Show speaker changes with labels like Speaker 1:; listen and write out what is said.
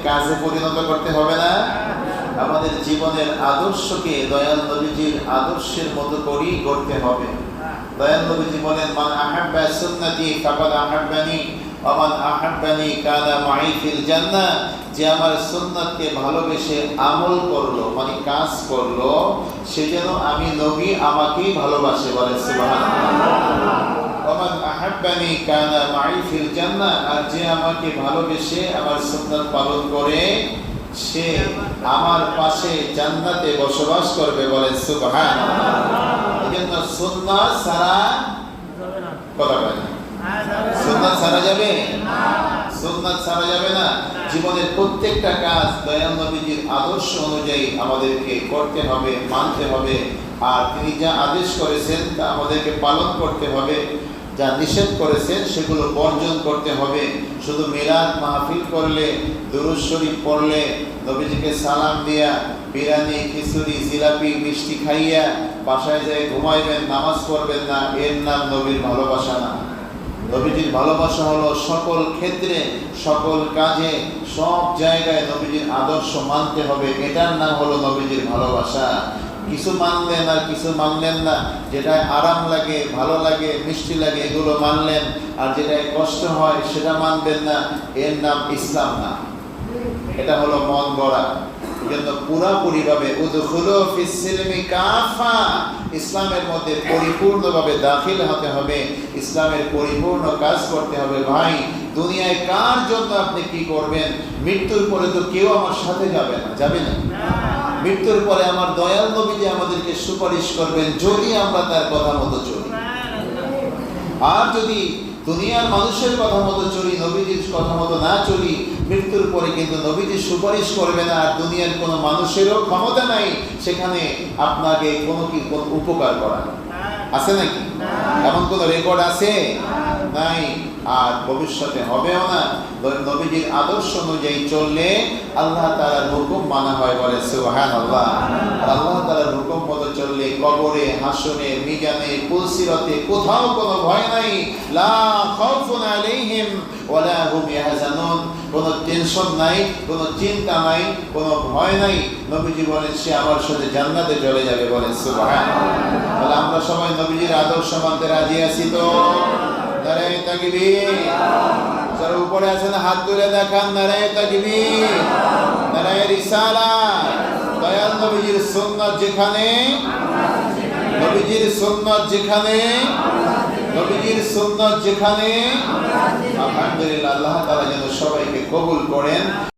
Speaker 1: কাজে পরিণত করতে হবে না? আমাদের জীবনের আদর্শকে দয়াল নবীজির আদর্শের মতো করেই গড়তে হবে। দয়াল নবীজি বলেন, মান আহাব্বা সুন্নতি ফাকাদ আহাব্বানি ওয়া মান আহাব্বানি কানা মাই ফিল জান্নাহ। যে আমার সুন্নাতকে ভালোবেসে আমল করলো, মানে কাজ করলো, সে যেন আমি নবী আমাকেই ভালোবাসে। বলে সুবহানাল্লাহ। ওয়া মান আহাব্বানি কানা মাই ফিল জান্নাহ। আর যে আমাকে ভালোবেসে আমার সুন্নাত পালন করে, সে আমার পাশে জান্নাতে বসবাস করবে। বলে সুবহানাল্লাহ। এজন্য সুন্নাত ছাড়া কথা বলে না। সুন্নাত ছাড়া যাবে না, সুন্নাত ছাড়া যাবে না। জীবনের প্রত্যেকটা কাজ দয়াল নবীজির আদর্শ অনুযায়ী আমাদেরকে করতে হবে, মানতে হবে। আর তিনি যা আদেশ করেছেন তা আমাদেরকে পালন করতে হবে, যা নিষেধ করেছেন সেগুলো বর্জন করতে হবে। শুধু মিলাদ মাহফিল করলে, দুরূদ শরীফ পড়লে, নবীজিকে সালাম দিয়া, বিরিয়ানি, খিচুড়ি, জিলাপি, মিষ্টি খাইয়া বাসায় যেয়ে ঘুমাইবেন, নামাজ পড়বেন না, এর নাম নবীর ভালোবাসা না। নবীজির ভালোবাসা হলো সকল ক্ষেত্রে, সকল কাজে, সব জায়গায় নবীজির আদর্শ মানতে হবে। এটার নাম হলো নবীজির ভালোবাসা। কিছু মানলেন আর কিছু মানলেন না, যেটায় আরাম লাগে, ভালো লাগে, মিষ্টি লাগে, এগুলো মানলেন, আর যেটায় কষ্ট হয় সেটা মানবেন না, এর নাম ইসলাম না। এটা হলো মন গড়া। এজন্য পুরাপুরিভাবে উদখুলু ফিস সিলমি কাফা, ইসলামের মধ্যে পরিপূর্ণভাবে দাখিল হতে হবে, ইসলামের পরিপূর্ণ কাজ করতে হবে। ভাই, দুনিয়ায় কার জন্য আপনি কি করবেন? মৃত্যুর পরে তো কেউ আমার সাথে যাবে না, যাবে না। মৃত্যুর পরে আমার দয়াল নবীজি আমাদেরকে সুপারিশ করবেন যদি আমরা তার কথা মতো চলি। আর যদি দুনিয়ার মানুষের কথা মতো চলি, নবীজির কথা মতো না চলি, মৃত্যুর পরে কিন্তু নবীজি সুপারিশ করবে না। আর দুনিয়ার কোনো মানুষেরও ক্ষমতা নাই সেখানে আপনাকে কোনো উপকার করা। আছে নাকি? এমন কোনো রেকর্ড আছে? নাই, আর ভবিষ্যতে হবেও না। নবীজির আদর্শ অনুযায়ী চললে আল্লাহ তাআলার হুকুম মানা হয়। বলে সুবহানাল্লাহ। আর আল্লাহ তাআলার হুকুম মতো চললে কবরে, হাসরে, মিজানে, পুলসিরাতে কোথাও কোনো ভয় নাই। লা খাউফুন আলাইহিম ওয়ালা হুম ইয়াহজানুন। কোনো টেনশন নাই, কোনো চিন্তা নাই, কোনো ভয় নাই। নবীজি বলেন সে আমার সাথে জান্নাতে চলে যাবে। বলে সুবহানাল্লাহ। তাহলে আমরা সবাই নবীজির আদর্শ মানতে রাজি আছি তো? নারায়ে তাকবীর। যারা উপরে আছেন হাত তুলে দেখান, নারায়ে তাকবীর, নারায়ে রিসালাত। দয়াল নবীজির সুন্নাত যেখানে, নবীজির সুন্নাত যেখানে, নবীজির সুন্নাত যেখানে, আলহামদুলিল্লাহ। আল্লাহ তাআলা যেন সবাইকে কবুল করেন।